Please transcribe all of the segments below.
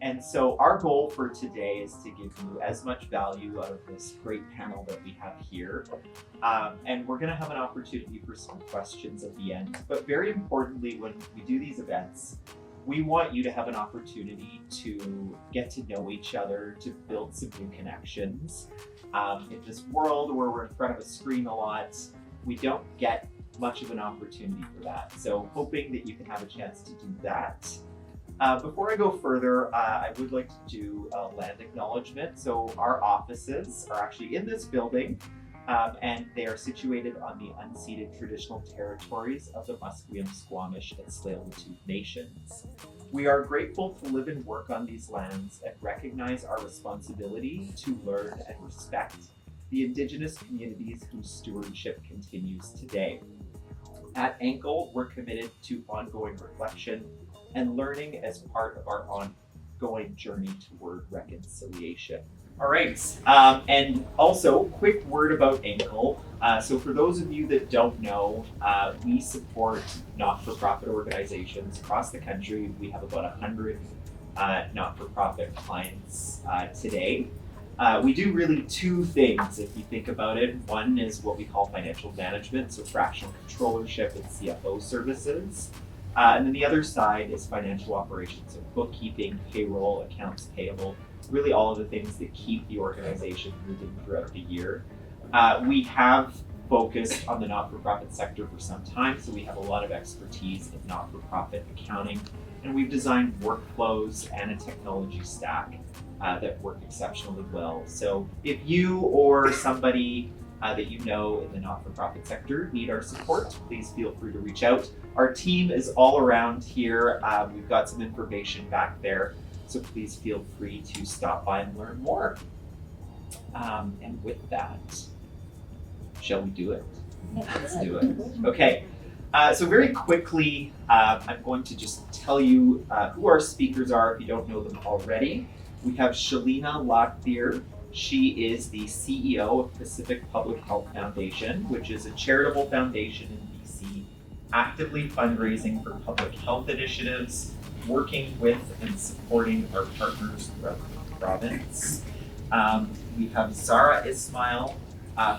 And so our goal for today is to give you as much value out of this great panel that we have here. And we're gonna have an opportunity for some questions at the end. But very importantly, when we do these events, we want you to have an opportunity to get to know each other, to build some new connections. In this world where we're in front of a screen a lot, we don't get much of an opportunity for that. So hoping that you can have a chance to do that. Before I go further, I would like to do a land acknowledgement. So our offices are actually in this building, and they are situated on the unceded traditional territories of the Musqueam, Squamish, and Tsleil-Waututh nations. We are grateful to live and work on these lands and recognize our responsibility to learn and respect the Indigenous communities whose stewardship continues today. At Ankle, we're committed to ongoing reflection and learning as part of our ongoing journey toward reconciliation. All right, and also quick word about Ankle. So for those of you that don't know, we support not-for-profit organizations across the country. We have about 100 not-for-profit clients today. We do really two things if you think about it. One is what we call financial management, so fractional controllership and CFO services. And then the other side is financial operations, so bookkeeping, payroll, accounts payable, really all of the things that keep the organization moving throughout the year. We have focused on the not-for-profit sector for some time, so we have a lot of expertise in not-for-profit accounting, and we've designed workflows and a technology stack that work exceptionally well. So if you or somebody that you know in the not-for-profit sector need our support, please feel free to reach out. Our team is all around here. We've got some information back there, so please feel free to stop by and learn more. And with that, shall we do it? Let's do it. Okay, so very quickly, I'm going to just tell you who our speakers are if you don't know them already. We have Shalina Lockbeer. She is the CEO of Pacific Public Health Foundation, which is a charitable foundation in BC, actively fundraising for public health initiatives, working with and supporting our partners throughout the province. We have Zara Ismail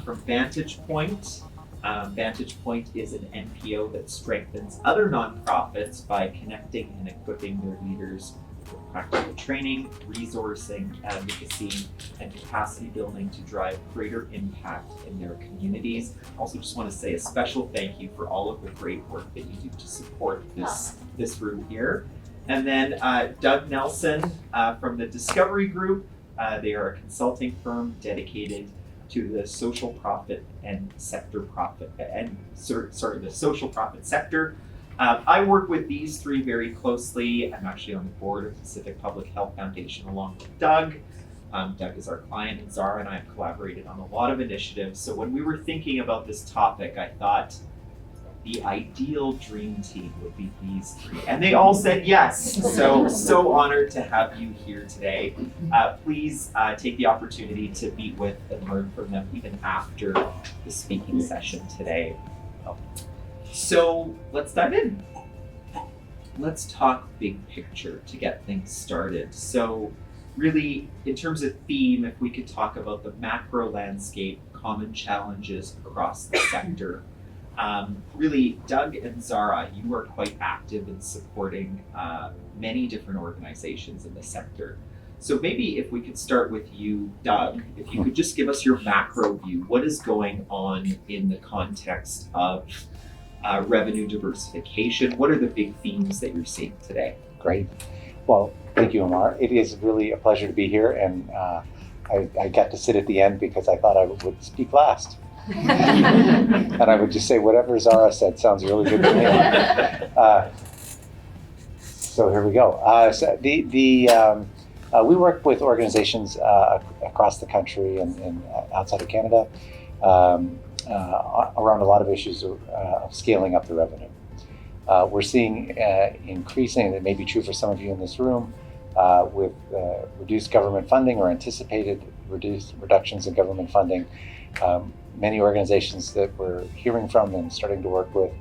from Vantage Point. Vantage Point is an NPO that strengthens other nonprofits by connecting and equipping their leaders with practical training, resourcing, advocacy, and capacity building to drive greater impact in their communities. Also just want to say a special thank you for all of the great work that you do to support this room here. And then Doug Nelson from the Discovery Group. They are a consulting firm dedicated to the social profit and sector profit, the social profit sector. I work with these three very closely. I'm actually on the board of Pacific Public Health Foundation along with Doug. Doug is our client, and Zara and I have collaborated on a lot of initiatives. So when we were thinking about this topic, I thought the ideal dream team would be these three. And they all said yes. So honored to have you here today. Please take the opportunity to meet with and learn from them even after the speaking session today. So let's dive in. Let's talk big picture to get things started. So really, in terms of theme, if we could talk about the macro landscape, common challenges across the sector. Really, Doug and Zara, you are quite active in supporting many different organizations in the sector. So maybe if we could start with you, Doug, if you could just give us your macro view. What is going on in the context of revenue diversification? What are the big themes that you're seeing today? Great. Well, thank you, Omar. It is really a pleasure to be here, and I got to sit at the end because I thought I would speak last. And I would just say whatever Zara said sounds really good to me. So here we go. We work with organizations across the country and outside of Canada around a lot of issues of scaling up the revenue. We're seeing increasing, and it may be true for some of you in this room, with reduced government funding or anticipated reductions in government funding. Many organizations that we're hearing from and starting to work with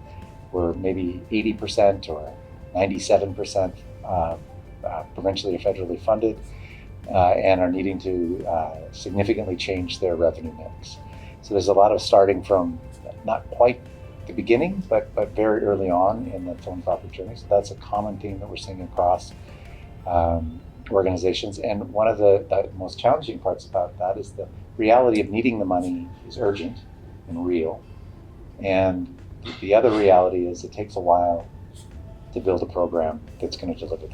were maybe 80% or 97% provincially or federally funded and are needing to significantly change their revenue mix. So there's a lot of starting from not quite the beginning, but very early on in the philanthropic journey. So that's a common theme that we're seeing across organizations. And one of the most challenging parts about that is the reality of needing the money is urgent and real. And the other reality is it takes a while to build a program that's going to deliver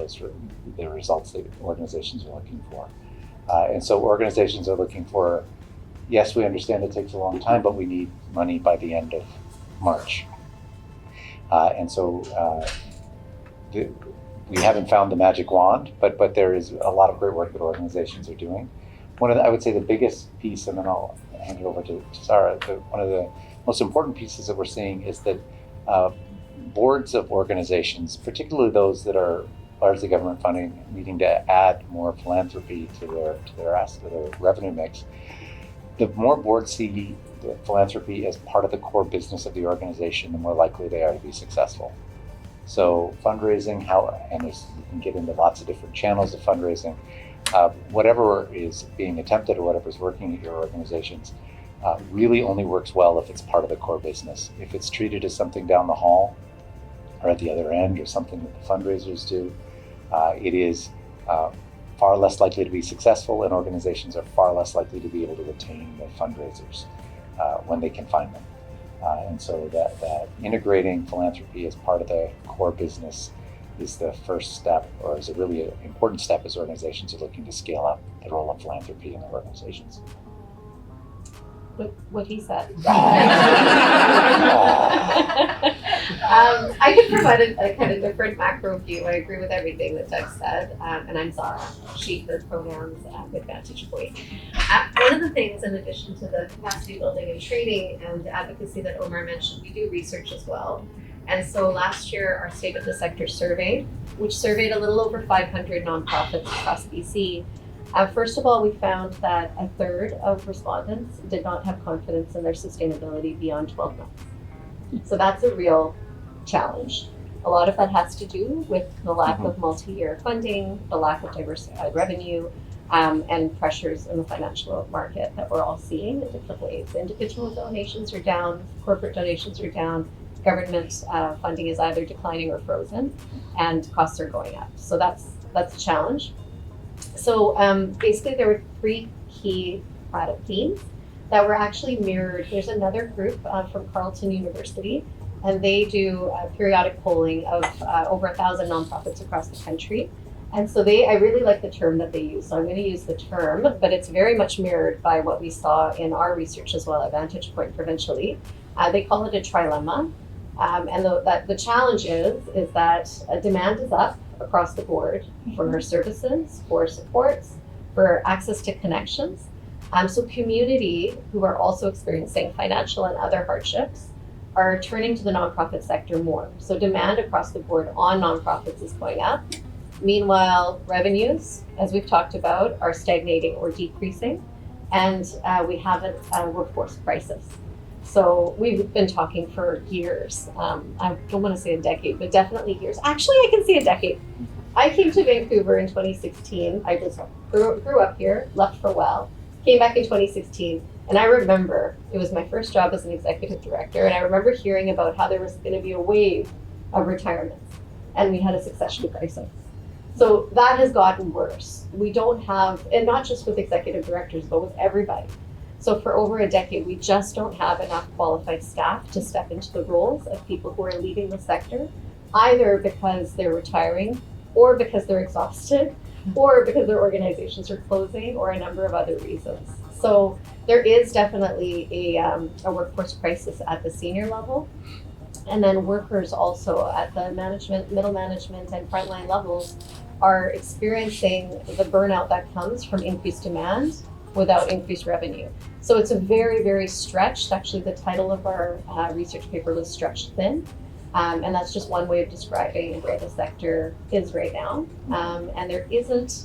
the results that organizations are looking for. And so organizations are looking for, yes, we understand it takes a long time, but we need money by the end of March. And so we haven't found the magic wand, but there is a lot of great work that organizations are doing. I would say the biggest piece, and then I'll hand it over to Sarah, one of the most important pieces that we're seeing is that boards of organizations, particularly those that are largely government funding, needing to add more philanthropy to their revenue mix. The more boards see the philanthropy as part of the core business of the organization, the more likely they are to be successful. So fundraising, you can get into lots of different channels of fundraising. Whatever is being attempted or whatever is working at your organizations really only works well if it's part of the core business. If it's treated as something down the hall or at the other end or something that the fundraisers do, it is far less likely to be successful, and organizations are far less likely to be able to retain their fundraisers when they can find them. And so that integrating philanthropy as part of the core business is the first step, or is a really important step as organizations are looking to scale up the role of philanthropy in their organizations. What he said. I could provide a kind of different macro view. I agree with everything that Doug said, and I'm Zara, she, her pronouns, with Vantage Point. One of the things, in addition to the capacity building and training and advocacy that Omar mentioned, we do research as well. And so last year, our State of the Sector survey, which surveyed a little over 500 nonprofits across BC, first of all, we found that a third of respondents did not have confidence in their sustainability beyond 12 months. So that's a real challenge. A lot of that has to do with the lack of multi-year funding, the lack of diversified revenue, and pressures in the financial market that we're all seeing in different ways. Individual donations are down, corporate donations are down, government funding is either declining or frozen, and costs are going up. So that's a challenge. So basically there were three key product themes that were actually mirrored. There's another group from Carleton University, and they do periodic polling of over 1,000 nonprofits across the country. And so I really like the term that they use. So I'm going to use the term, but it's very much mirrored by what we saw in our research as well at Vantage Point provincially. They call it a trilemma. And the challenge is that demand is up across the board for our services, for supports, for access to connections. So community who are also experiencing financial and other hardships are turning to the nonprofit sector more. So demand across the board on nonprofits is going up. Meanwhile, revenues, as we've talked about, are stagnating or decreasing, and we have a workforce crisis. So we've been talking for years. I don't want to say a decade, but definitely years. Actually, I can see a decade. I came to Vancouver in 2016. I just grew up here, left for a while, came back in 2016, and I remember it was my first job as an executive director, and I remember hearing about how there was going to be a wave of retirements, and we had a succession crisis. So that has gotten worse. We don't have, and not just with executive directors, but with everybody. So for over a decade, we just don't have enough qualified staff to step into the roles of people who are leaving the sector, either because they're retiring, or because they're exhausted, or because their organizations are closing, or a number of other reasons. So there is definitely a workforce crisis at the senior level. And then workers also at the management, middle management, and frontline levels are experiencing the burnout that comes from increased demand without increased revenue. So it's a very, very stretched, actually the title of our research paper was Stretched Thin. And that's just one way of describing where the sector is right now. And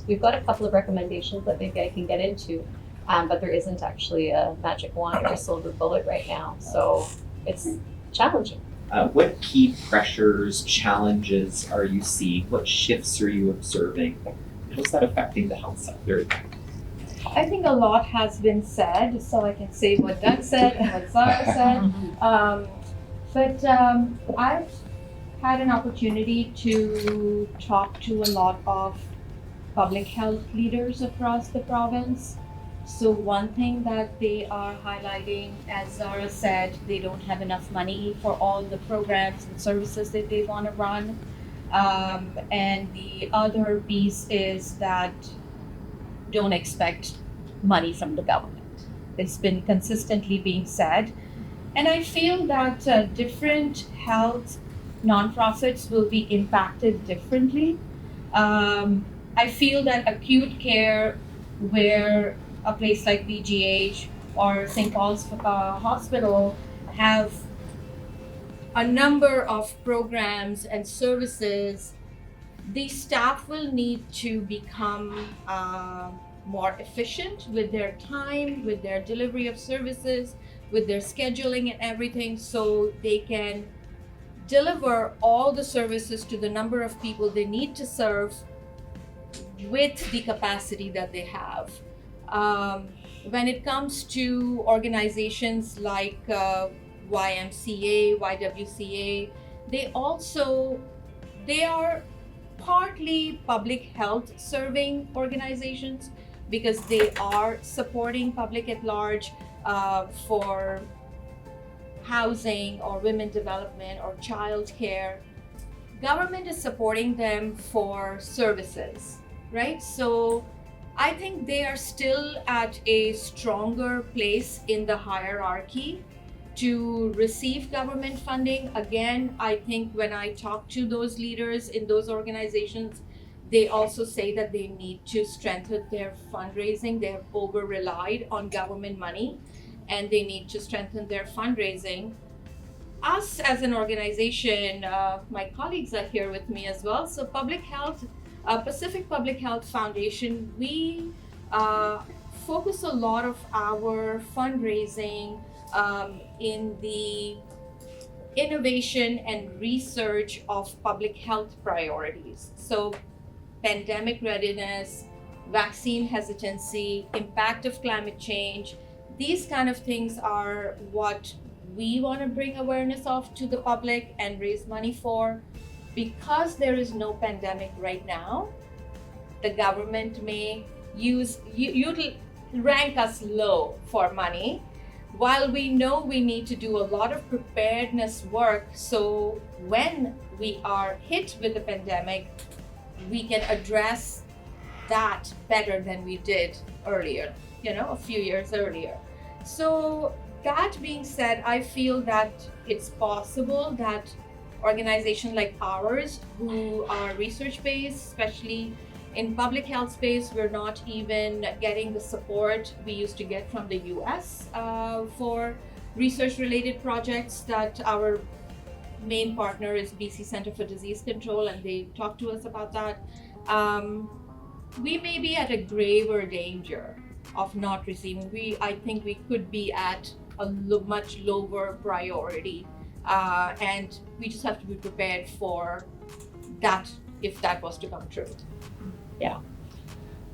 we've got a couple of recommendations that maybe I can get into, but there isn't actually a magic wand or a silver bullet right now. So it's challenging. What key pressures, challenges are you seeing? What shifts are you observing? How's that affecting the health sector? I think a lot has been said, so I can say what Doug said and what Zara said. But I've had an opportunity to talk to a lot of public health leaders across the province. So one thing that they are highlighting, as Zara said, they don't have enough money for all the programs and services that they want to run. And the other piece is that don't expect money from the government. It's been consistently being said. And I feel that different health nonprofits will be impacted differently. I feel that acute care, where a place like BGH or St. Paul's Hospital have a number of programs and services, the staff will need to become more efficient with their time, with their delivery of services, with their scheduling and everything, so they can deliver all the services to the number of people they need to serve with the capacity that they have. When it comes to organizations like YMCA, YWCA, they are partly public health serving organizations because they are supporting public at large for housing or women development or child care. Government is supporting them for services, right? So I think they are still at a stronger place in the hierarchy to receive government funding. Again, I think when I talk to those leaders in those organizations, they also say that they need to strengthen their fundraising. They have over-relied on government money and they need to strengthen their fundraising. Us as an organization, my colleagues are here with me as well. So Public Health, Pacific Public Health Foundation, we focus a lot of our fundraising in the innovation and research of public health priorities. So pandemic readiness, vaccine hesitancy, impact of climate change, these kind of things are what we want to bring awareness of to the public and raise money for. Because there is no pandemic right now, the government may rank us low for money, while we know we need to do a lot of preparedness work, so when we are hit with the pandemic, we can address that better than we did earlier, a few years earlier. So that being said, I feel that it's possible that organizations like ours, who are research-based, especially in public health space, we're not even getting the support we used to get from the US for research-related projects. That our main partner is BC Center for Disease Control, and they talk to us about that. We may be at a graver danger of not receiving. I think we could be at a much lower priority, and we just have to be prepared for that if that was to come true. Yeah.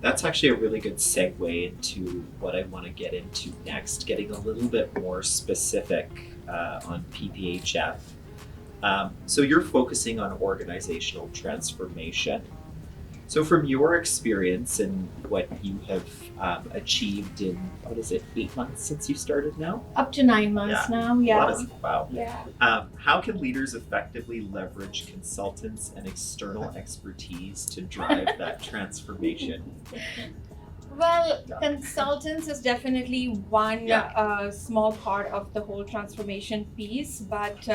That's actually a really good segue into what I want to get into next, getting a little bit more specific on PPHF. So you're focusing on organizational transformation. So from your experience and what you have achieved in, 8 months since you started now? Up to 9 months now, yeah. Wow. Yeah. How can leaders effectively leverage consultants and external expertise to drive that transformation? Well, consultants is definitely one small part of the whole transformation piece, but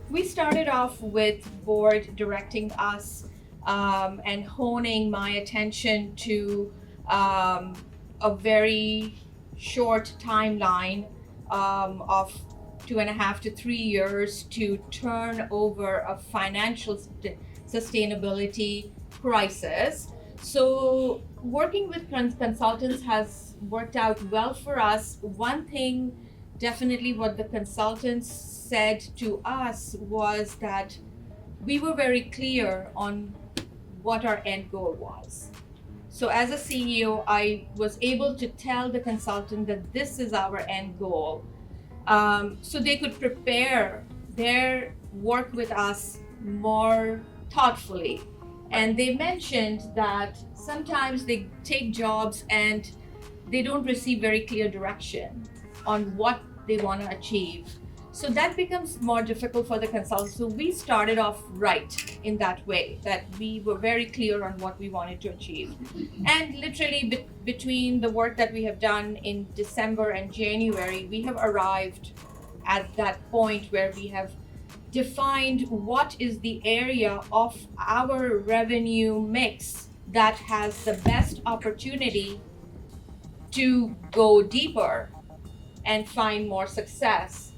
we started off with board directing us and honing my attention to a very short timeline of 2.5 to 3 years to turn over a financial sustainability crisis. So working with consultants has worked out well for us. One thing definitely what the consultants said to us was that we were very clear on what our end goal was. So as a CEO, I was able to tell the consultant that this is our end goal, so they could prepare their work with us more thoughtfully. And they mentioned that sometimes they take jobs and they don't receive very clear direction on what they want to achieve. So that becomes more difficult for the consultants. So we started off right in that way, that we were very clear on what we wanted to achieve. And literally between the work that we have done in December and January, we have arrived at that point where we have defined what is the area of our revenue mix that has the best opportunity to go deeper and find more success.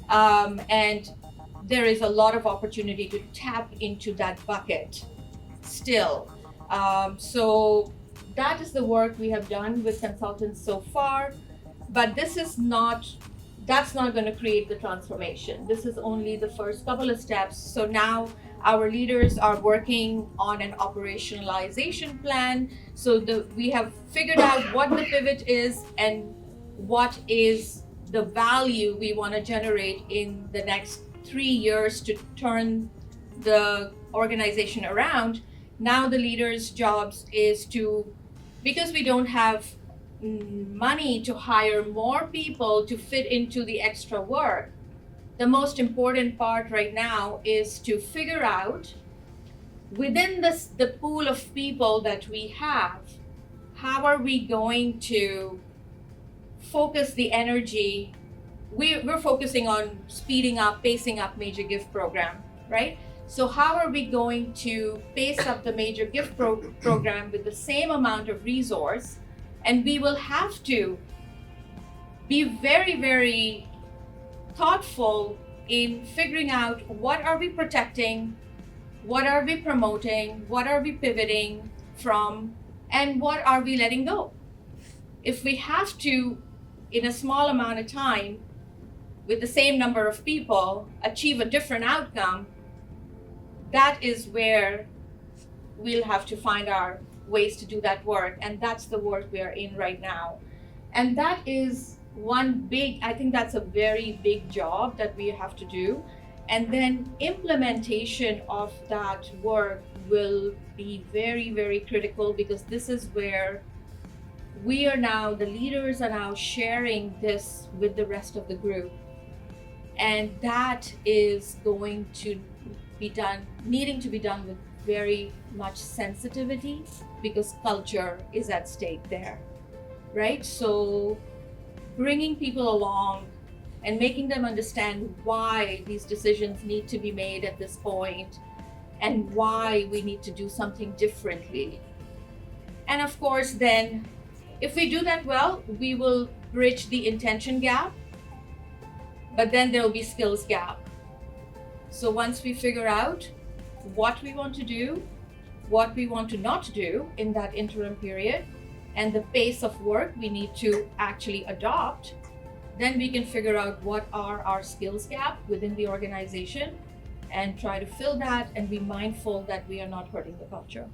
And there is a lot of opportunity to tap into that bucket still. So that is the work we have done with consultants so far, but that's not going to create the transformation. This is only the first couple of steps. So now our leaders are working on an operationalization plan. So we have figured out what the pivot is and what is the value we want to generate in the next 3 years to turn the organization around. Now the leaders' jobs is to, because we don't have money to hire more people to fit into the extra work, the most important part right now is to figure out within the pool of people that we have, how are we going to focus the energy. We're focusing on speeding up, pacing up major gift program, right? So how are we going to pace up the major gift program with the same amount of resource? And we will have to be very, very thoughtful in figuring out what are we protecting, what are we promoting, what are we pivoting from, and what are we letting go. If we have to, in a small amount of time, with the same number of people, achieve a different outcome, that is where we'll have to find our ways to do that work. And that's the work we are in right now. And that is I think that's a very big job that we have to do. And then implementation of that work will be very, very critical, because this is where the leaders are now sharing this with the rest of the group. And that is going to be needing to be done with very much sensitivity, because culture is at stake there, right? So bringing people along and making them understand why these decisions need to be made at this point and why we need to do something differently. And of course, then, if we do that well, we will bridge the intention gap, but then there will be skills gap. So once we figure out what we want to do, what we want to not do in that interim period, and the pace of work we need to actually adopt, then we can figure out what are our skills gap within the organization and try to fill that and be mindful that we are not hurting the culture.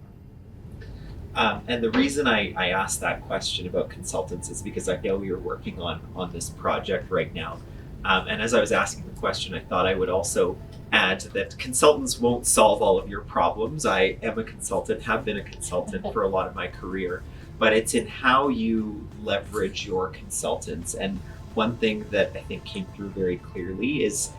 And the reason I asked that question about consultants is because I know you're working on this project right now. And as I was asking the question, I thought I would also add that consultants won't solve all of your problems. I am a consultant, have been a consultant for a lot of my career, but it's in how you leverage your consultants. And one thing that I think came through very clearly is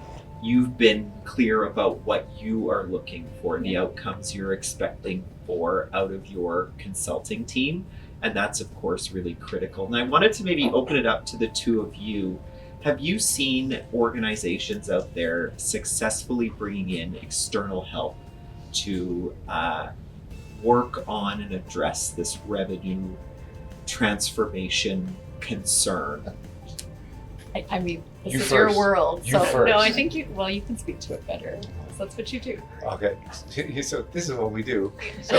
you've been clear about what you are looking for, the outcomes you're expecting for out of your consulting team. And that's, of course, really critical. And I wanted to maybe open it up to the two of you. Have you seen organizations out there successfully bringing in external help to work on and address this revenue transformation concern? I mean, this You is your first. world. You So first. no, I think you can speak to it better. So that's what you do. Okay, so this is what we do. So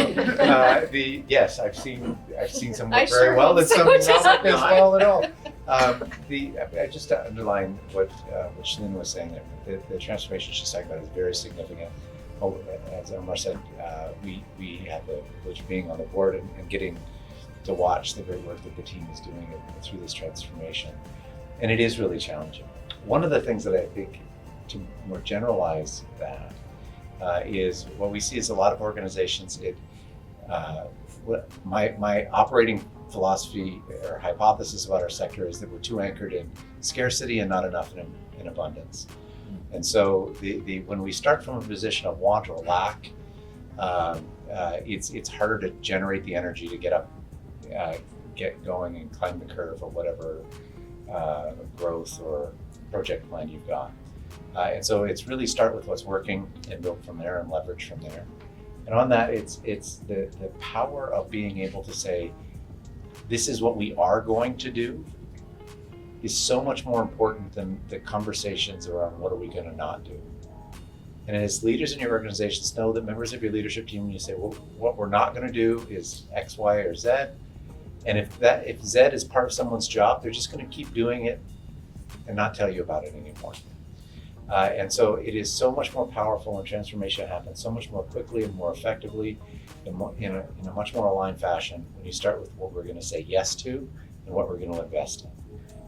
yes, I've seen some I work very sure well, hope and so, some not too. work as well at all. Just to underline what Shalene was saying, that the transformation she's talking about is very significant. Oh, as Omar said, we have the privilege of being on the board and getting to watch the great work that the team is doing through this transformation, and it is really challenging. One of the things that I think, to more generalize that, is what we see is a lot of organizations. My operating philosophy or hypothesis about our sector is that we're too anchored in scarcity and not enough in abundance. And so when we start from a position of want or lack, it's harder to generate the energy to get going and climb the curve or whatever growth or project plan you've got. And so it's really start with what's working and build from there and leverage from there. And on that, it's the power of being able to say, this is what we are going to do, is so much more important than the conversations around what are we going to not do. And as leaders in your organizations, know that members of your leadership team, when you say, well, what we're not going to do is X, Y, or Z. And if Z is part of someone's job, they're just going to keep doing it and not tell you about it anymore. And so it is so much more powerful, and transformation happens so much more quickly and more effectively in a much more aligned fashion when you start with what we're going to say yes to and what we're going to invest in.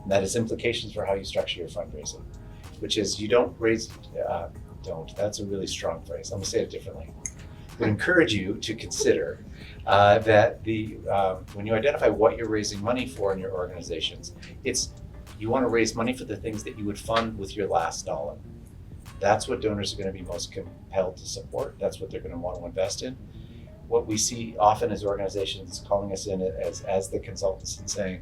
And that has implications for how you structure your fundraising, which is you don't raise, that's a really strong phrase. I'm going to say it differently. I would encourage you to consider that when you identify what you're raising money for in your organizations, you want to raise money for the things that you would fund with your last dollar. That's what donors are going to be most compelled to support. That's what they're going to want to invest in. What we see often is organizations calling us in as the consultants and saying,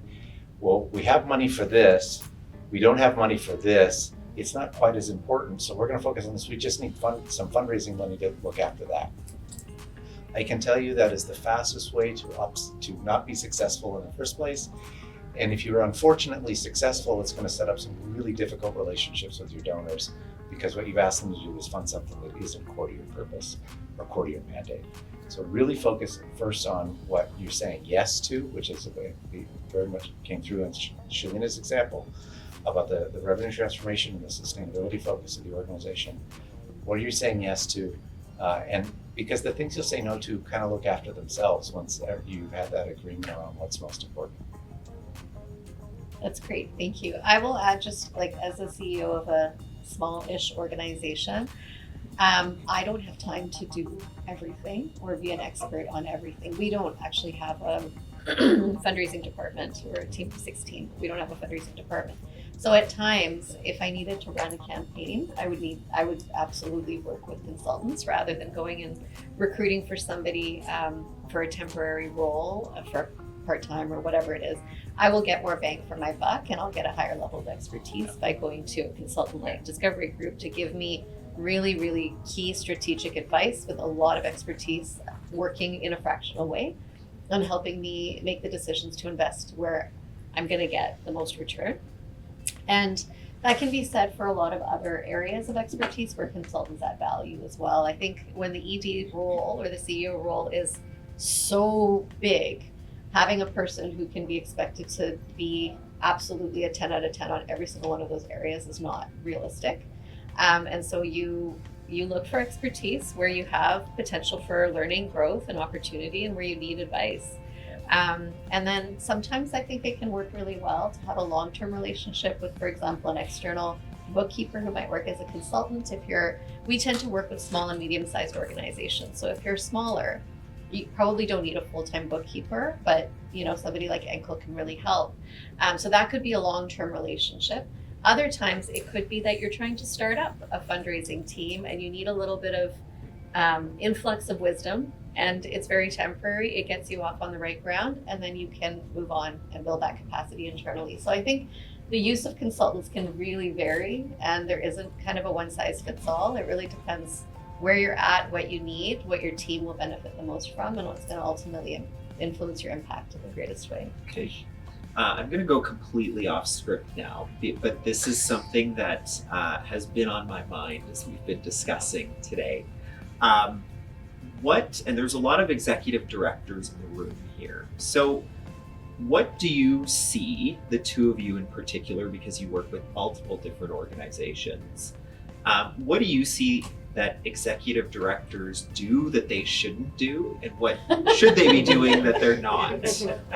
well, we have money for this, we don't have money for this, it's not quite as important, so we're going to focus on this. We just need some fundraising money to look after that. I can tell you that is the fastest way to not be successful in the first place. And if you're unfortunately successful, it's going to set up some really difficult relationships with your donors, because what you've asked them to do is fund something that isn't core to your purpose or core to your mandate. So really focus first on what you're saying yes to, which is very much came through in Shalena's example about the revenue transformation and the sustainability focus of the organization. What are you saying yes to? And because the things you'll say no to kind of look after themselves once you've had that agreement around what's most important. That's great, thank you. I will add, just like as a CEO of a small-ish organization, I don't have time to do everything or be an expert on everything. We don't actually have a fundraising department. We're a team of 16. We don't have a fundraising department. So at times, if I needed to run a campaign, I would absolutely work with consultants rather than going and recruiting for somebody for a temporary role, for part-time or whatever it is. I will get more bang for my buck, and I'll get a higher level of expertise by going to a consultant like Discovery Group to give me really, really key strategic advice with a lot of expertise, working in a fractional way on helping me make the decisions to invest where I'm going to get the most return. And that can be said for a lot of other areas of expertise where consultants add value as well. I think when the ED role or the CEO role is so big, having a person who can be expected to be absolutely a 10 out of 10 on every single one of those areas is not realistic. And so you look for expertise where you have potential for learning, growth, and opportunity, and where you need advice. And then sometimes I think it can work really well to have a long-term relationship with, for example, an external bookkeeper who might work as a consultant. We tend to work with small and medium-sized organizations. So if you're smaller, you probably don't need a full-time bookkeeper, but somebody like Enkel can really help. So that could be a long-term relationship. Other times it could be that you're trying to start up a fundraising team and you need a little bit of influx of wisdom, and it's very temporary. It gets you off on the right ground, and then you can move on and build that capacity internally. So I think the use of consultants can really vary, and there isn't kind of a one-size-fits-all. It really depends where you're at, what you need, what your team will benefit the most from, and what's going to ultimately influence your impact in the greatest way. Okay. I'm going to go completely off script now, but this is something that has been on my mind as we've been discussing today. And there's a lot of executive directors in the room here. So what do you see, the two of you in particular, because you work with multiple different organizations, what do you see that executive directors do that they shouldn't do, and what should they be doing that they're not?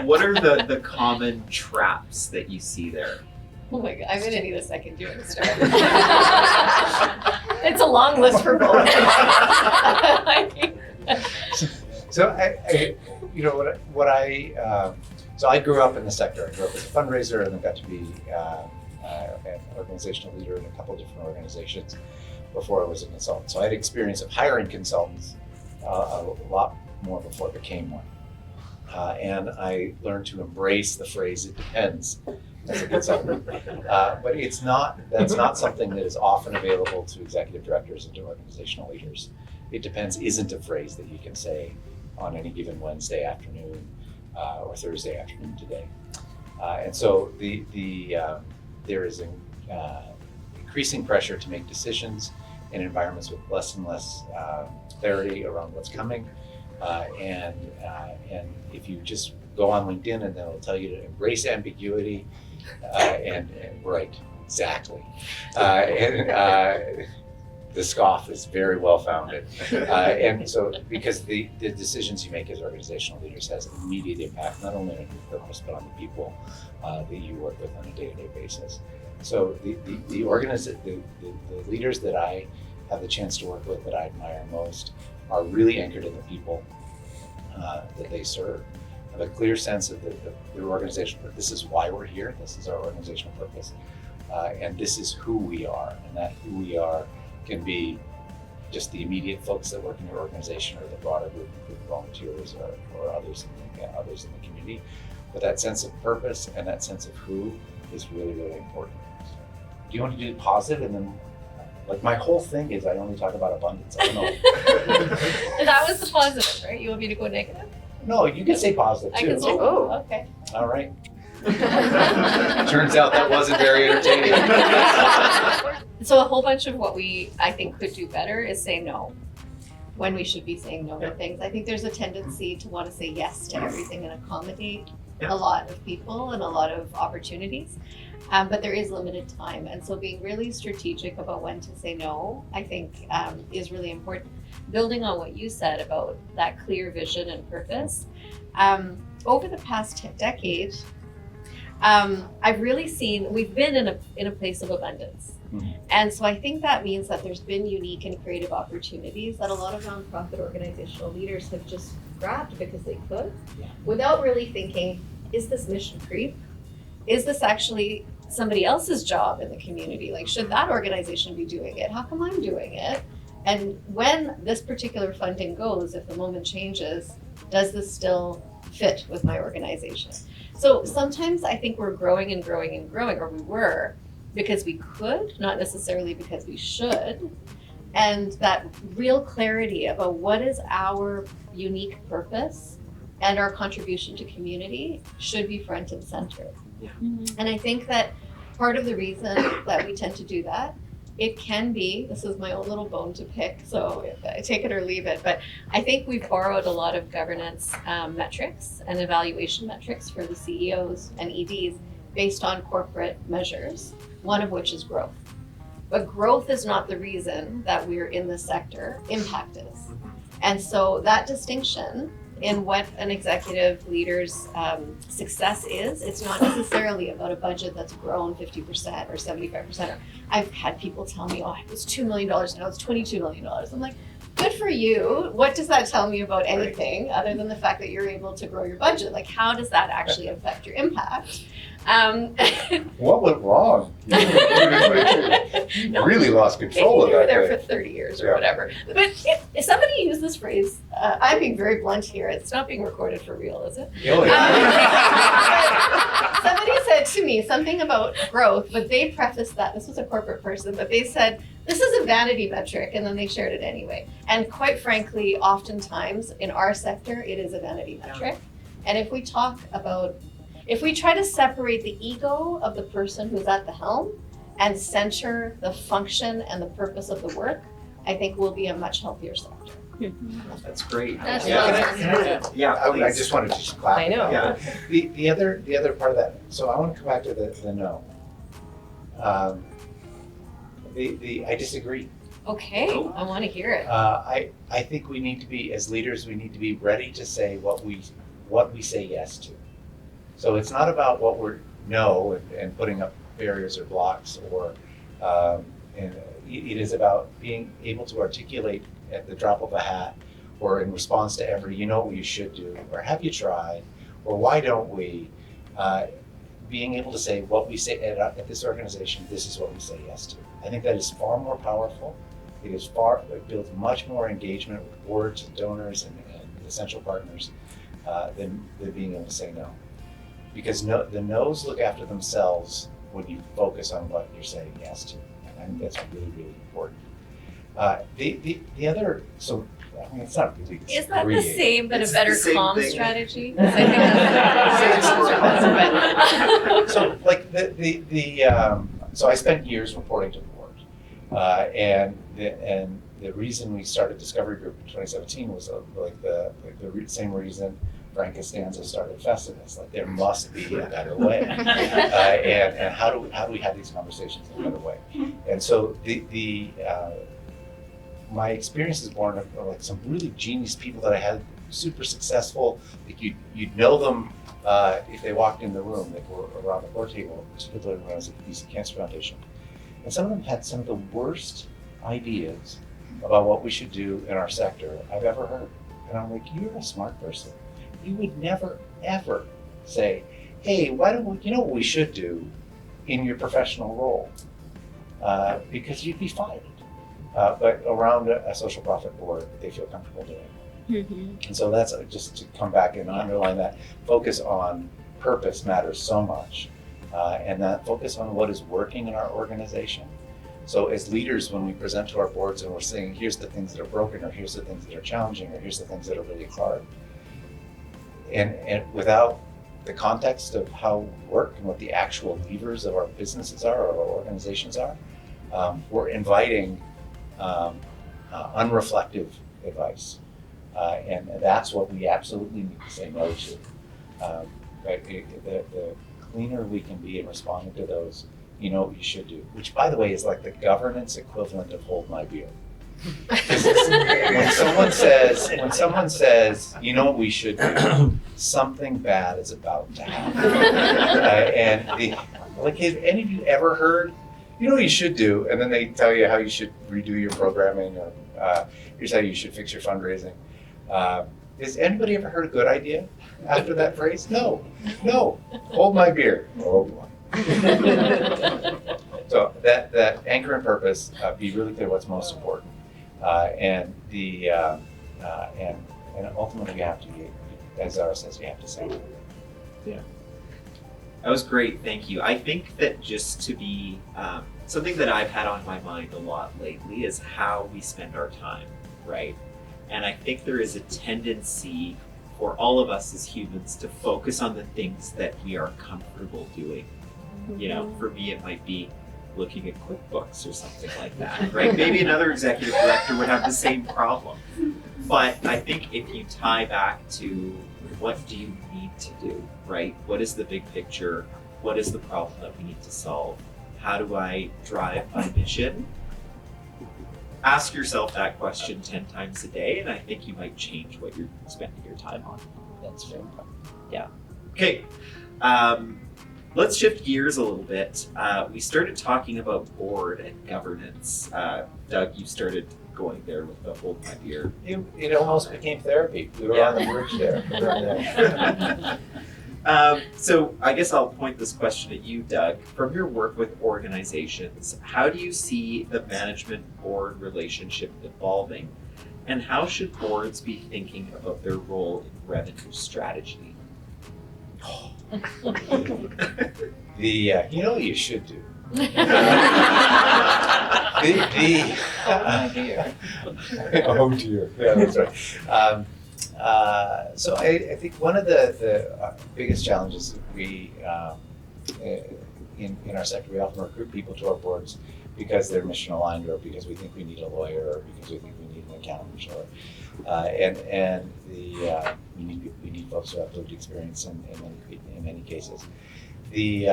What are the common traps that you see there? Oh my God, I'm gonna need a second to start. It's a long list for both. So I so I grew up in the sector. I grew up as a fundraiser and then got to be an organizational leader in a couple of different organizations before I was a consultant. So I had experience of hiring consultants a lot more before I became one. And I learned to embrace the phrase, "it depends," as a consultant. But that's not something that is often available to executive directors and to organizational leaders. It depends isn't a phrase that you can say on any given Wednesday afternoon or Thursday afternoon today. And so there is increasing pressure to make decisions in environments with less and less clarity around what's coming. And if you just go on LinkedIn and they'll tell you to embrace ambiguity, and right, exactly. The scoff is very well founded. And so because the decisions you make as organizational leaders has immediate impact, not only on your purpose, but on the people that you work with on a day-to-day basis. So the leaders that I have the chance to work with that I admire most are really anchored in the people that they serve, have a clear sense of their organizational purpose. This is why we're here. This is our organizational purpose. And this is who we are. And that who we are can be just the immediate folks that work in your organization or the broader group, including volunteers or others in the community. But that sense of purpose and that sense of who is really, really important. Do you want to do positive and then, like my whole thing is I only talk about abundance. I don't know. And that was the positive, right? You want me to go negative? No, you can say positive too. I can say, oh, okay. All right. Turns out that wasn't very entertaining. So a whole bunch of what I think could do better is say no when we should be saying no to things. I think there's a tendency to want to say yes to everything and accommodate a lot of people and a lot of opportunities. But there is limited time. And so being really strategic about when to say no, I think is really important. Building on what you said about that clear vision and purpose, over the past decade, I've really seen, we've been in a place of abundance. Mm-hmm. And so I think that means that there's been unique and creative opportunities that a lot of nonprofit organizational leaders have just grabbed because they could, without really thinking, is this mission creep? Is this actually somebody else's job in the community? Like, should that organization be doing it? How come I'm doing it? And when this particular funding goes, if the moment changes, does this still fit with my organization? So sometimes I think we're growing and growing and growing, or we were, because we could, not necessarily because we should. And that real clarity about what is our unique purpose and our contribution to community should be front and center. Yeah. Mm-hmm. And I think that part of the reason that we tend to do that, it can be, this is my own little bone to pick, so I take it or leave it, but I think we've borrowed a lot of governance metrics and evaluation metrics for the CEOs and EDs based on corporate measures, one of which is growth. But growth is not the reason that we're in this sector, impact is. And so that distinction in what an executive leader's success is, it's not necessarily about a budget that's grown 50% or 75%. I've had people tell me, oh, it was $2 million, now it's $22 million. I'm like, good for you. What does that tell me about anything other than the fact that you're able to grow your budget? Like, how does that actually affect your impact? What went wrong? You really lost control of that. You were there for 30 years or whatever. But if somebody used this phrase, I'm being very blunt here, it's not being recorded for real, is it? Oh, yeah. Somebody said to me something about growth, but they prefaced that, this was a corporate person, but they said, this is a vanity metric, and then they shared it anyway. And quite frankly, oftentimes in our sector, it is a vanity metric. And if we talk about, If we try to separate the ego of the person who's at the helm and center the function and the purpose of the work, I think we'll be a much healthier sector. That's great. That's Yeah, I please. just wanted to just clap. I know. Yeah. The other part of that. So I want to come back to the no. I disagree. Okay, I want to hear it. I think we need to be, as leaders, we need to be ready to say what we say yes to. So it's not about what we're no and putting up barriers or blocks, or and it is about being able to articulate at the drop of a hat, or in response to every you know what you should do, or have you tried, or why don't we, being able to say what we say at this organization, this is what we say yes to. I think that is far more powerful. It builds much more engagement with boards and donors and essential partners than being able to say no. Because the no's look after themselves when you focus on what you're saying yes to. And I think that's really, really important. The other, so I mean, it's not really Is that the disagreeing. same but It's a better the same comm thing. strategy? 'Cause I think that's So like so I spent years reporting to the board, and the reason we started Discovery Group in 2017 was same reason Frank Costanza started Festivus. Like there must be a better way, and how do we have these conversations in a better way? And so my experience is born of like some really genius people that I had, super successful. Like you'd know them if they walked in the room, like were around the board table, particularly when I was at the BC Cancer Foundation. And some of them had some of the worst ideas about what we should do in our sector I've ever heard. And I'm like, you're a smart person. You would never, ever say, hey, why don't we, you know what we should do in your professional role? Because you'd be fired. But around a social profit board, they feel comfortable doing it. And so that's just to come back and underline that focus on purpose matters so much. And that focus on what is working in our organization. So as leaders, when we present to our boards and we're saying, here's the things that are broken, or here's the things that are challenging, or here's the things that are really hard. And without the context of how we work and what the actual levers of our businesses are, or our organizations are, we're inviting unreflective advice. And that's what we absolutely need to say no to. The cleaner we can be in responding to those, you know what you should do, which by the way is like the governance equivalent of hold my beer. When someone says, you know what we should do, something bad is about to happen. Have any of you ever heard, you know what you should do, and then they tell you how you should redo your programming, or here's how you should fix your fundraising. Has anybody ever heard a good idea after that phrase? No, hold my beer. Oh boy. So that anchor and purpose, be really clear what's most important, and ultimately you have to be, as Zara says, you have to say no. Yeah. That was great, thank you. I think that just to be, something that I've had on my mind a lot lately is how we spend our time, right? And I think there is a tendency for all of us as humans to focus on the things that we are comfortable doing. You know, for me it might be looking at QuickBooks or something like that, right? Maybe another executive director would have the same problem. But I think if you tie back to what do you need to do, right? What is the big picture? What is the problem that we need to solve? How do I drive my mission? Ask yourself that question 10 times a day, and I think you might change what you're spending your time on. That's fair. Yeah. Okay. Let's shift gears a little bit. We started talking about board and governance. Doug, you started going there with the hold my beer. It almost became therapy. We were on the bridge there. So I guess I'll point this question at you, Doug. From your work with organizations, how do you see the management-board relationship evolving? And how should boards be thinking about their role in revenue strategy? You know what you should do. Oh dear. Yeah, that's right. So I think one of the biggest challenges we in our sector, we often recruit people to our boards because they're mission aligned, or because we think we need a lawyer, or because we think we need an accountant, or we need folks who have lived experience in many cases. The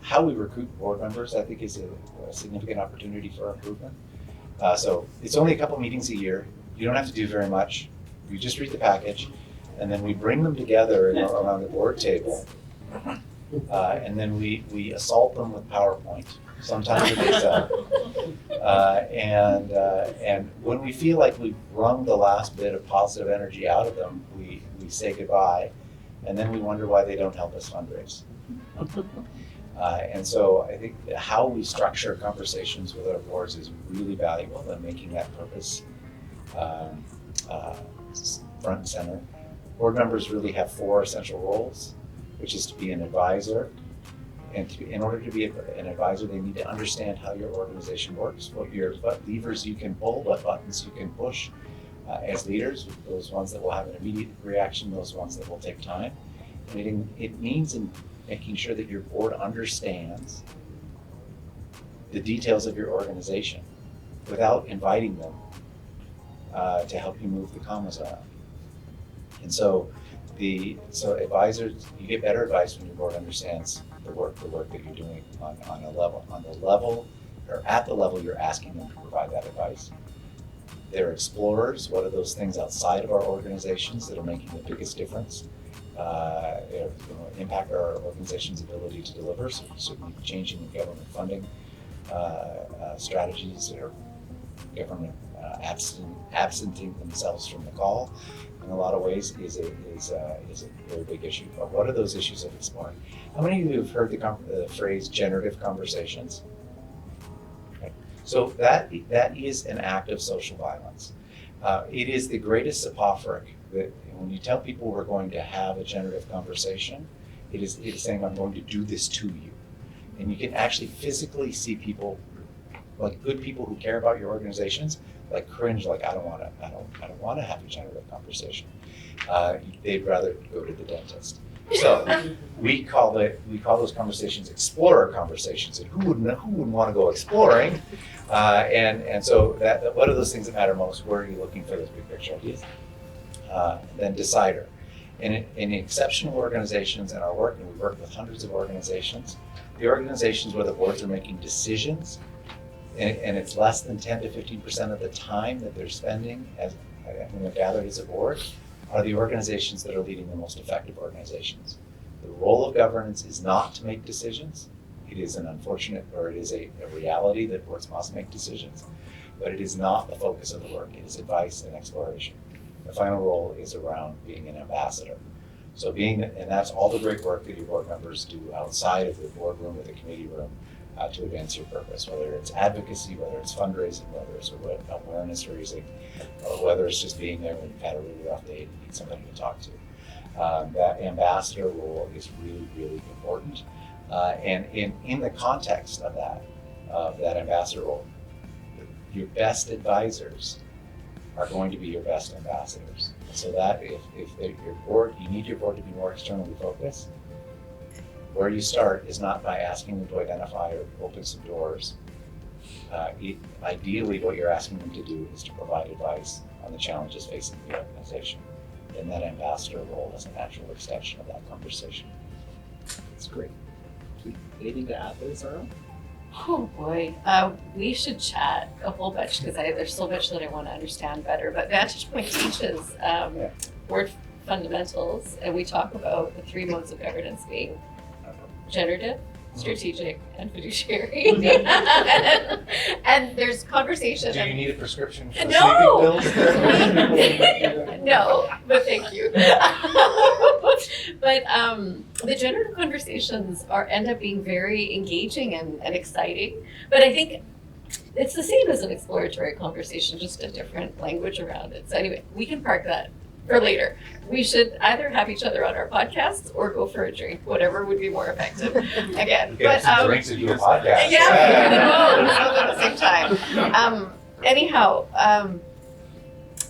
how we recruit board members, I think, is a significant opportunity for improvement. So it's only a couple meetings a year. You don't have to do very much. You just read the package, and then we bring them together around the board table, and then we assault them with PowerPoint, sometimes with Excel. And when we feel like we've wrung the last bit of positive energy out of them, we say goodbye, and then we wonder why they don't help us fundraise. And so I think how we structure conversations with our boards is really valuable in making that purpose front and center. Board members really have 4 essential roles, which is to be an advisor. And in order to be an advisor, they need to understand how your organization works, what levers you can pull, what buttons you can push as leaders, those ones that will have an immediate reaction, those ones that will take time. And it means in making sure that your board understands the details of your organization without inviting them to help you move the commas around. And so advisors, you get better advice when your board understands the work that you're doing on the level or at the level you're asking them to provide that advice. They're explorers. What are those things outside of our organizations that are making the biggest difference? Impact our organization's ability to deliver. So certainly changing the government funding strategies that are government absenting themselves from the call in a lot of ways is a very big issue. But what are those issues of exploring? How many of you have heard the phrase generative conversations? Okay. So that is an act of social violence. It is the greatest sapophorik that when you tell people we're going to have a generative conversation, it is saying I'm going to do this to you. And you can actually physically see people, like good people who care about your organizations, like cringe, like I don't want to have a generative conversation. They'd rather go to the dentist. So we call those conversations explorer conversations. And who wouldn't want to go exploring? And so what are those things that matter most? Where are you looking for those big picture ideas? Then decider. In exceptional organizations in our work, and we work with hundreds of organizations, the organizations where the boards are making decisions, and it's less than 10 to 15% of the time that they're spending when they're gathered as a board, are the organizations that are leading the most effective organizations. The role of governance is not to make decisions. It is an unfortunate, or it is a reality that boards must make decisions, but it is not the focus of the work. It is advice and exploration. The final role is around being an ambassador. So and that's all the great work that your board members do outside of the boardroom or the committee room to advance your purpose, whether it's advocacy, whether it's fundraising, whether it's awareness raising, or whether it's just being there when you've had a really rough day and you need somebody to talk to. That ambassador role is really, really important. And in the context of that ambassador role, your best advisors are going to be your best ambassadors. So that if your board, you need your board to be more externally focused. Where you start is not by asking them to identify or open some doors. Ideally, what you're asking them to do is to provide advice on the challenges facing the organization. And that ambassador role is a natural extension of that conversation. That's great. Anything to add there, Sarah? Oh boy, we should chat a whole bunch because there's so much that I want to understand better. But Vantage Point teaches board fundamentals, and we talk about the 3 modes of governance being generative, strategic, and fiduciary. and there's conversation. Do you need a prescription for No! sleeping pills? No, but thank you. But the generative conversations end up being very engaging and exciting. But I think it's the same as an exploratory conversation, just a different language around it. So anyway, we can park that for later. We should either have each other on our podcasts or go for a drink, whatever would be more effective. Again, Get some drinks and do a podcast. Yeah, both at the same time. Anyhow,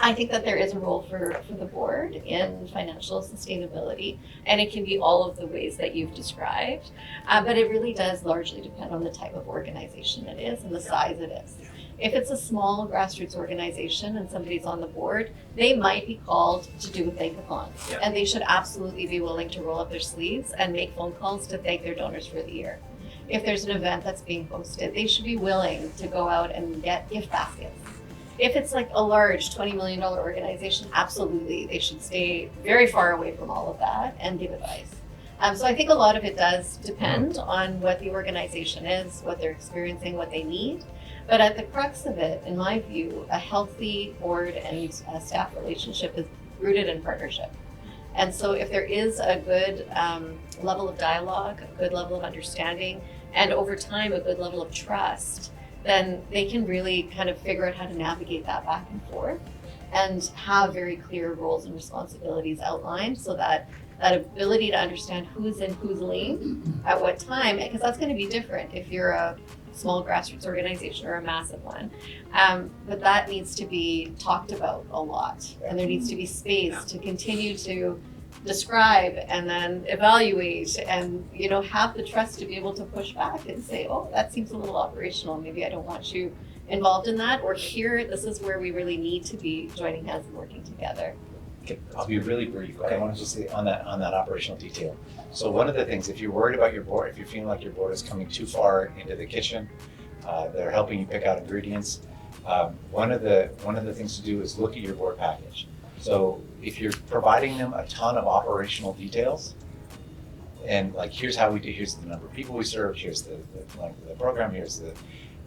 I think that there is a role for the board in financial sustainability, and it can be all of the ways that you've described. But it really does largely depend on the type of organization it is and the size it is. If it's a small grassroots organization and somebody's on the board, they might be called to do a thank-a-thon. Yeah. And they should absolutely be willing to roll up their sleeves and make phone calls to thank their donors for the year. If there's an event that's being hosted, they should be willing to go out and get gift baskets. If it's like a large $20 million organization, absolutely, they should stay very far away from all of that and give advice. So I think a lot of it does depend on what the organization is, what they're experiencing, what they need. But at the crux of it, in my view, a healthy board and staff relationship is rooted in partnership. And so if there is a good level of dialogue, a good level of understanding, and over time a good level of trust, then they can really kind of figure out how to navigate that back and forth and have very clear roles and responsibilities outlined, so that that ability to understand who's in whose lane at what time, because that's going to be different if you're a small grassroots organization or a massive one. But that needs to be talked about a lot, and there needs to be space to continue to describe and then evaluate and, you know, have the trust to be able to push back and say, oh, that seems a little operational, maybe I don't want you involved in that, or here, this is where we really need to be joining hands and working together. Okay, I'll be really brief. Okay, I want to just say on that operational detail. So one of the things, if you're worried about your board, if you're feeling like your board is coming too far into the kitchen, they're helping you pick out ingredients. One of the things to do is look at your board package. So if you're providing them a ton of operational details, and like here's how we do, here's the number of people we serve, here's the length of the program, here's the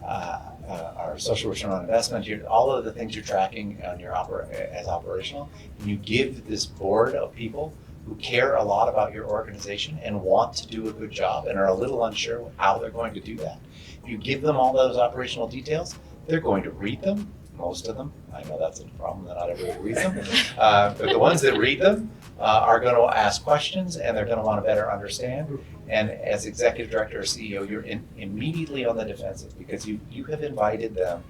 our social return on investment, here, all of the things you're tracking on your as operational, and you give this board of people who care a lot about your organization and want to do a good job and are a little unsure how they're going to do that. If you give them all those operational details, they're going to read them, most of them. I know that's a problem that not everybody reads them, but the ones that read them are going to ask questions, and they're going to want to better understand. And as executive director or CEO, you're immediately on the defensive because you have invited them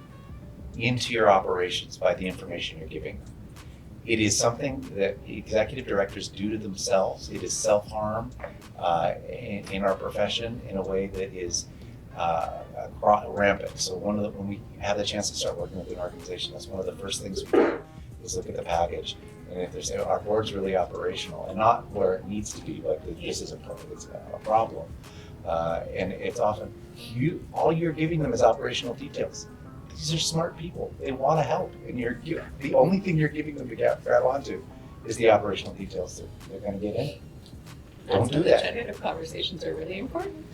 into your operations by the information you're giving them. It is something that executive directors do to themselves. It is self-harm in our profession in a way that is rampant. So when we have the chance to start working with an organization, that's one of the first things we do is look at the package. And if there's our board's really operational and not where it needs to be, like this is a problem, and it's often all you're giving them is operational details. These are smart people; they want to help, and the only thing you're giving them to grab onto is the operational details that they're going to get in. Don't do that. Generative conversations are really important.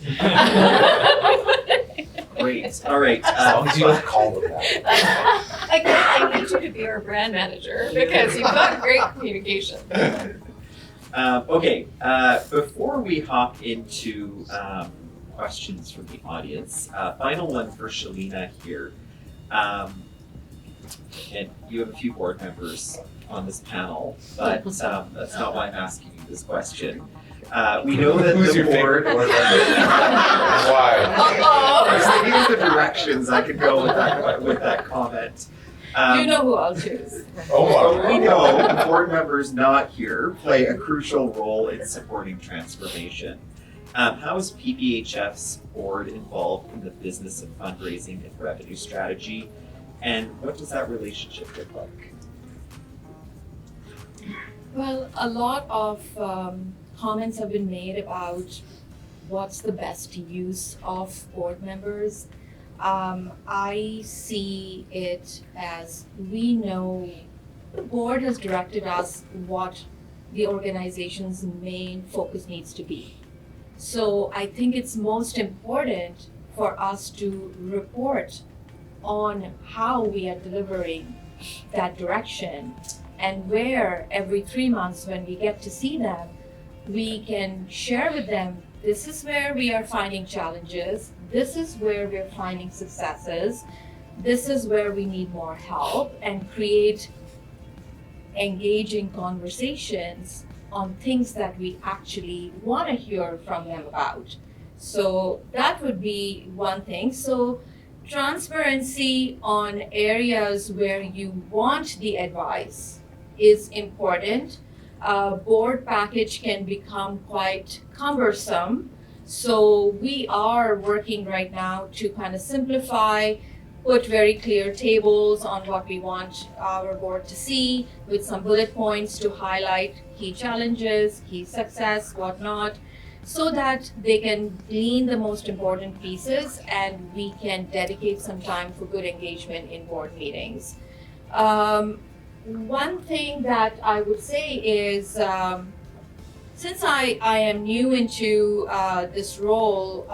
Great. All right. As long as you don't call them that. I need you to be our brand manager because you've got great communication. Okay. Before we hop into questions from the audience, final one for Shalina here. And you have a few board members on this panel, but that's not why I'm asking you this question. We know that Who's the your board. favorite board member? Why? I was thinking of the directions I could go with that comment. You know who I'll choose. But we know board members not here play a crucial role in supporting transformation. How is PPHF's board involved in the business of fundraising and revenue strategy, and what does that relationship look like? Well, a lot of comments have been made about what's the best use of board members. I see it as we know the board has directed us what the organization's main focus needs to be. So I think it's most important for us to report on how we are delivering that direction, and where every 3 months when we get to see them, we can share with them, this is where we are finding challenges, this is where we're finding successes, this is where we need more help, and create engaging conversations on things that we actually want to hear from them about. So that would be one thing. So transparency on areas where you want the advice is important. Board package can become quite cumbersome. So we are working right now to kind of simplify, put very clear tables on what we want our board to see with some bullet points to highlight key challenges, key success, whatnot, so that they can glean the most important pieces and we can dedicate some time for good engagement in board meetings. One thing that I would say is, since I am new into this role,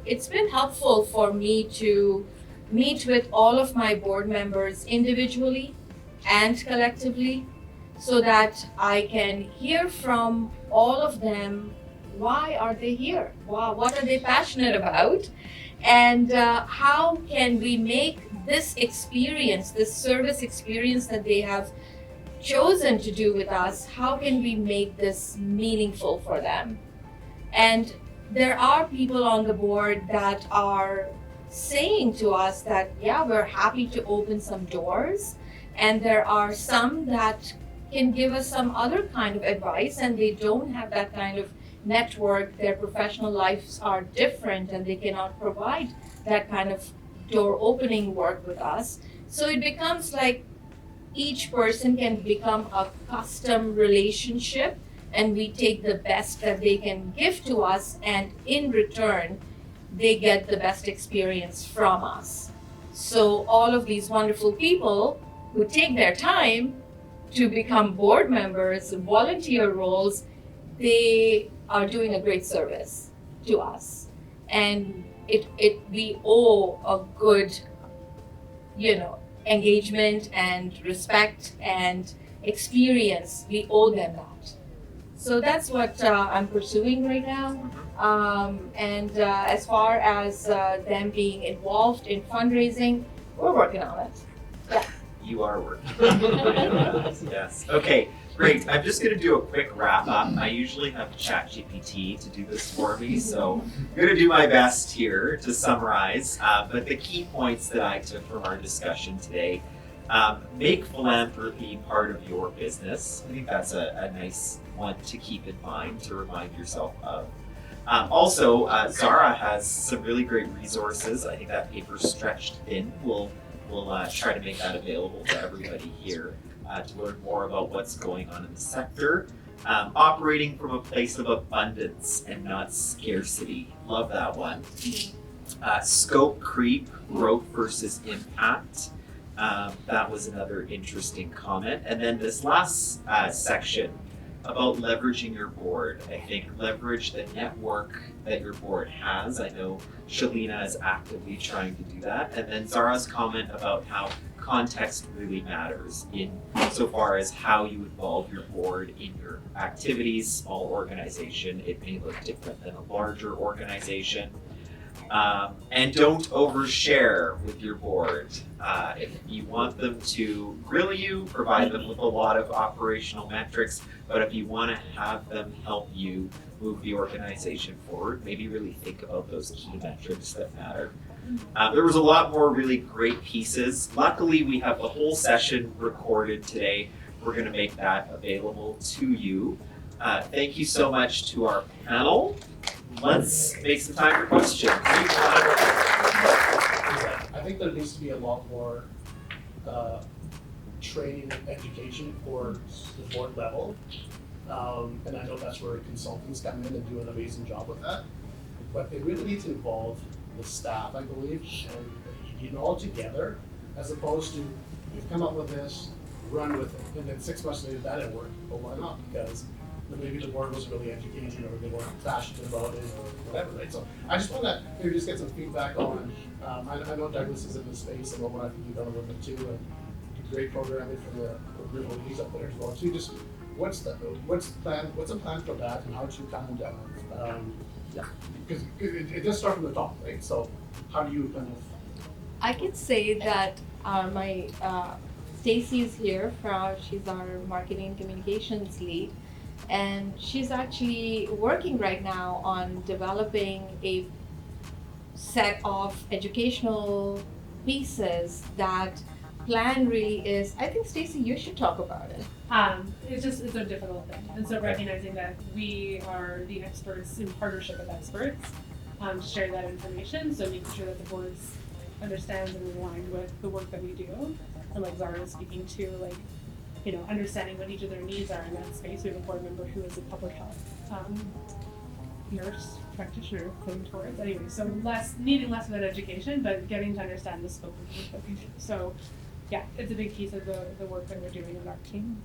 it's been helpful for me to meet with all of my board members individually and collectively so that I can hear from all of them, why are they here? What are they passionate about? And how can we make this experience, this service experience that they have chosen to do with us, how can we make this meaningful for them? And there are people on the board that are saying to us that, yeah, we're happy to open some doors. And there are some that can give us some other kind of advice and they don't have that kind of network. Their professional lives are different and they cannot provide that kind of door opening work with us. So it becomes like each person can become a custom relationship and we take the best that they can give to us and in return they get the best experience from us. So all of these wonderful people who take their time to become board members, volunteer roles, they are doing a great service to us. And we owe a good, engagement and respect and experience. We owe them that. So that's what I'm pursuing right now. And as far as them being involved in fundraising, we're working on it. Yeah. You are working. Yes. Okay, great. I'm just going to do a quick wrap up. I usually have ChatGPT to do this for me, so I'm going to do my best here to summarize. But the key points that I took from our discussion today: make philanthropy part of your business. I think that's a nice one to keep in mind, to remind yourself of. Also, Zara has some really great resources. I think that paper Stretched Thin will try to make that available to everybody here to learn more about what's going on in the sector. Operating from a place of abundance and not scarcity. Love that one. Scope creep, growth versus impact. That was another interesting comment. And then this last section about leveraging your board. I think leverage the network that your board has. I know Shalina is actively trying to do that. And then Zara's comment about how context really matters in so far as how you involve your board in your activities. Small organization, it may look different than a larger organization. And don't overshare with your board. If you want them to grill you, provide them with a lot of operational metrics, but if you want to have them help you move the organization forward, maybe really think about those key metrics that matter. There was a lot more really great pieces. Luckily, we have the whole session recorded today. We're going to make that available to you. Thank you so much to our panel. Let's make some time for questions. I think there needs to be a lot more training and education for the board level. And I know that's where consultants come in and do an amazing job with that. But it really needs to involve the staff, I believe, and you know, all together, as opposed to we've come up with this, run with it, and then 6 months later that didn't work. But why not? Because maybe the board wasn't really educated or they weren't passionate about it or whatever, right? So I just want to maybe just get some feedback on, I know Douglas is in the space and what I think you've done a little bit too, and great programming for the group of ladies up there as well too. Just what's the plan for that and how to kind of, because it does start from the top, right? So how do you kind of? I could say that my Stacy is here. She's our marketing communications lead. And she's actually working right now on developing a set of educational pieces that plan really is. I think, Stacey, you should talk about it. It's a difficult thing, and so recognizing that we are the experts in partnership with experts to share that information, so making sure that the boards understands and is aligned with the work that we do, and like Zara was speaking to, like, you know, understanding what each of their needs are in that space. We have a board member who is a public health nurse practitioner going towards anyway, so needing less of that education, but getting to understand the scope of the work that we do. So yeah, it's a big piece of the work that we're doing with our team.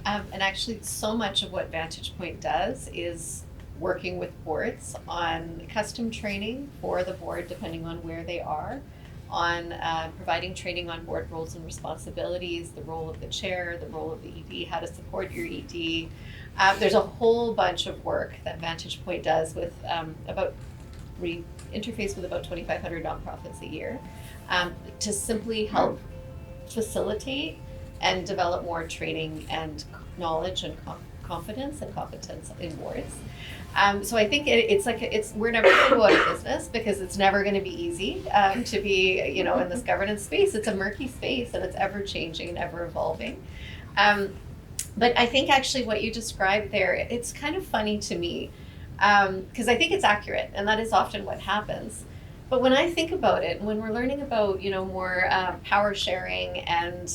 And actually, so much of what Vantage Point does is working with boards on custom training for the board, depending on where they are, on providing training on board roles and responsibilities, the role of the chair, the role of the ED, how to support your ED. There's a whole bunch of work that Vantage Point does with we interface with about 2,500 nonprofits a year to simply help facilitate and develop more training and knowledge and confidence and competence in boards. So I think we're never going to go out of business because it's never going to be easy to be, you know, in this governance space. It's a murky space and it's ever changing and ever evolving. But I think actually what you described there, it's kind of funny to me because I think it's accurate, and that is often what happens. But when I think about it, when we're learning about, you know, more power sharing and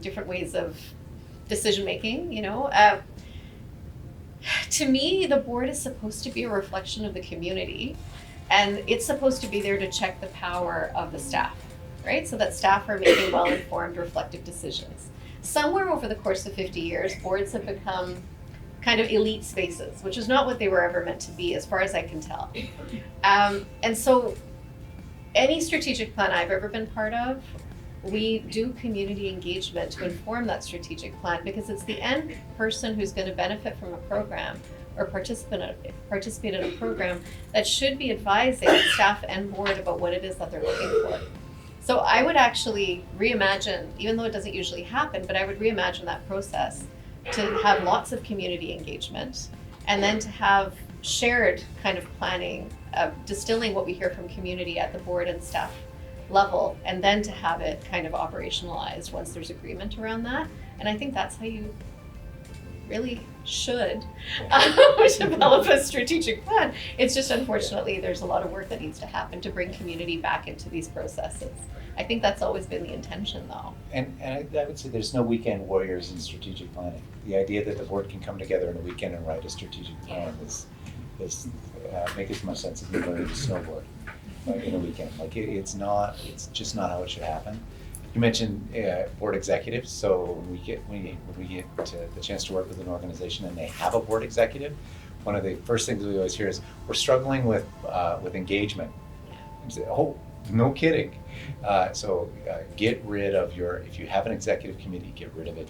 different ways of decision making, you know, to me, the board is supposed to be a reflection of the community, and it's supposed to be there to check the power of the staff, right? So that staff are making well-informed, reflective decisions. Somewhere over the course of 50 years, boards have become kind of elite spaces, which is not what they were ever meant to be, as far as I can tell. And so any strategic plan I've ever been part of, we do community engagement to inform that strategic plan, because it's the end person who's going to benefit from a program or participate in a program that should be advising staff and board about what it is that they're looking for. So I would actually reimagine, even though it doesn't usually happen, but I would reimagine that process to have lots of community engagement, and then to have shared kind of planning, distilling what we hear from community at the board and staff level, and then to have it kind of operationalized once there's agreement around that. And I think that's how you really should develop a strategic plan. It's just, unfortunately, there's a lot of work that needs to happen to bring community back into these processes. I think that's always been the intention, though. And I would say there's no weekend warriors in strategic planning. The idea that the board can come together in a weekend and write a strategic plan is make as much sense as me learning to snowboard in a weekend. Like it's just not how it should happen. You mentioned board executives. So when we get to the chance to work with an organization and they have a board executive, one of the first things we always hear is we're struggling with engagement. You say, oh, no kidding. So get rid of if you have an executive committee, get rid of it.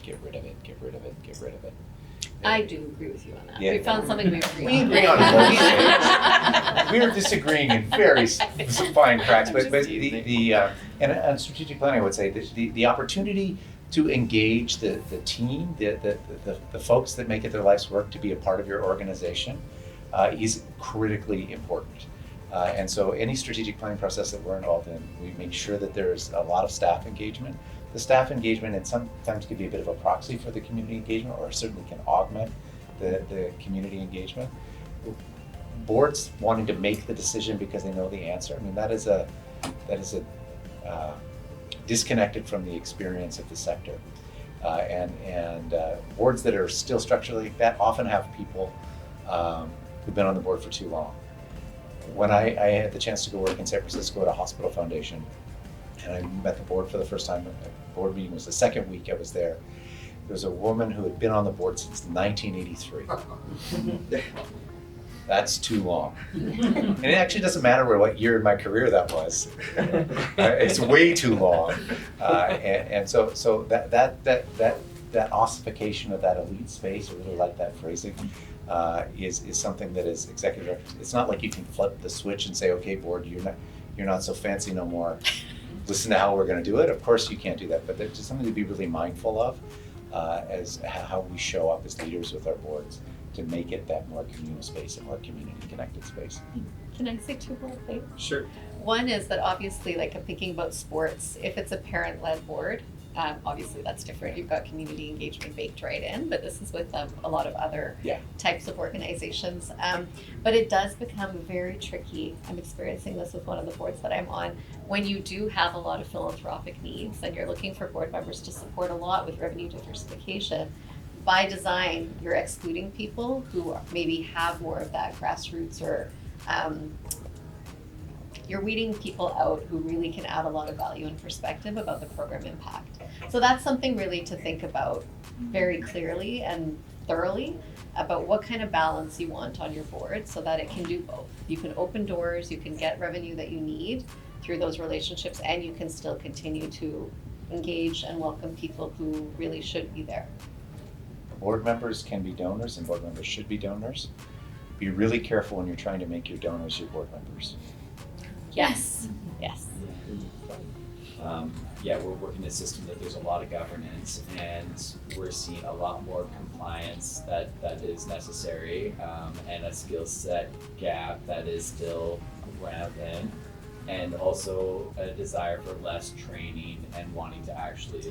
I do agree with you on that. Yeah. We found something we agree on. We agree on most things. We are disagreeing in very fine cracks, but and on strategic planning, I would say the opportunity to engage the team, the folks that make it their life's work to be a part of your organization is critically important. And so any strategic planning process that we're involved in, we make sure that there's a lot of staff engagement. The staff engagement, and sometimes can be a bit of a proxy for the community engagement, or certainly can augment the community engagement. Boards wanting to make the decision because they know the answer. I mean, that is a disconnected from the experience of the sector. And boards that are still structurally like that often have people who've been on the board for too long. When I had the chance to go work in San Francisco at a hospital foundation, and I met the board for the first time, the board meeting was the second week I was there. There was a woman who had been on the board since 1983. That's too long. And it actually doesn't matter what year in my career that was. It's way too long. And so that ossification of that elite space, I really like that phrasing, is something that is executive directors. It's not like you can flip the switch and say, okay, board, you're not so fancy no more. Listen to how we're going to do it. Of course you can't do that, but there's just something to be really mindful of as how we show up as leaders with our boards to make it that more communal space, a more community connected space. Can I say two more things? Sure. One is that obviously, like I'm thinking about sports, if it's a parent-led board, obviously that's different. You've got community engagement baked right in, but this is with a lot of other Yeah. types of organizations. But it does become very tricky. I'm experiencing this with one of the boards that I'm on. When you do have a lot of philanthropic needs and you're looking for board members to support a lot with revenue diversification, by design, you're excluding people who maybe have more of that grassroots or you're weeding people out who really can add a lot of value and perspective about the program impact. So that's something really to think about very clearly and thoroughly about what kind of balance you want on your board so that it can do both. You can open doors, you can get revenue that you need through those relationships, and you can still continue to engage and welcome people who really should be there. Board members can be donors and board members should be donors. Be really careful when you're trying to make your donors your board members. Yes, yes. Yeah, we're working in a system that there's a lot of governance, and we're seeing a lot more compliance that is necessary, and a skill set gap that is still rampant, and also a desire for less training and wanting to actually to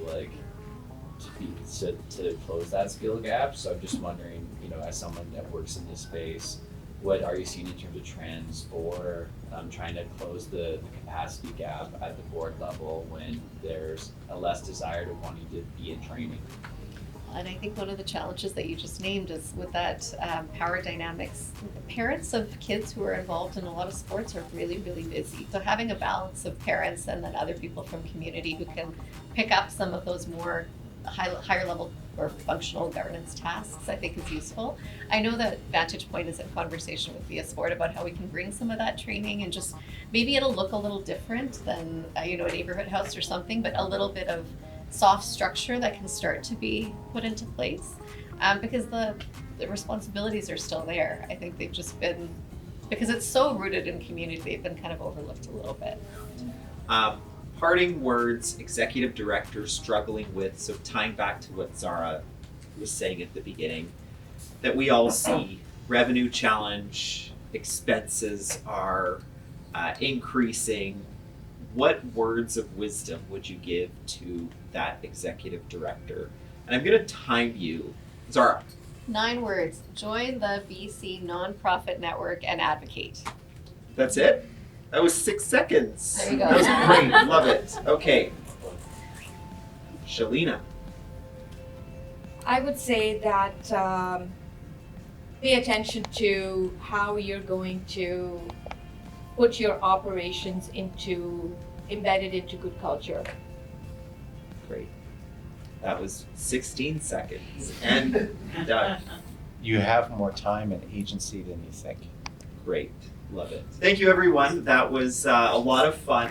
close that skill gap. So I'm just wondering, as someone that works in this space, what are you seeing in terms of trends for trying to close the capacity gap at the board level when there's a less desire to wanting to be in training? And I think one of the challenges that you just named is with that power dynamics. Parents of kids who are involved in a lot of sports are really, really busy. So having a balance of parents and then other people from community who can pick up some of those more higher level or functional governance tasks, I think is useful. I know that Vantage Point is in conversation with Via Sport about how we can bring some of that training and just maybe it'll look a little different than a neighborhood house or something, but a little bit of soft structure that can start to be put into place because the responsibilities are still there. I think they've just been, because it's so rooted in community, they've been kind of overlooked a little bit. Parting words, executive director struggling with, so tying back to what Zara was saying at the beginning, that we all see revenue challenge, expenses are increasing. What words of wisdom would you give to that executive director? And I'm going to time you. Zara. 9 words. Join the BC nonprofit network and advocate. That's it? That was 6 seconds. There you go. That was great. Love it. Okay. Shalina. I would say that pay attention to how you're going to put your operations embedded into good culture. Great. That was 16 seconds. And Doug. You have more time and agency than you think. Great. Love it. Thank you, everyone. That was a lot of fun.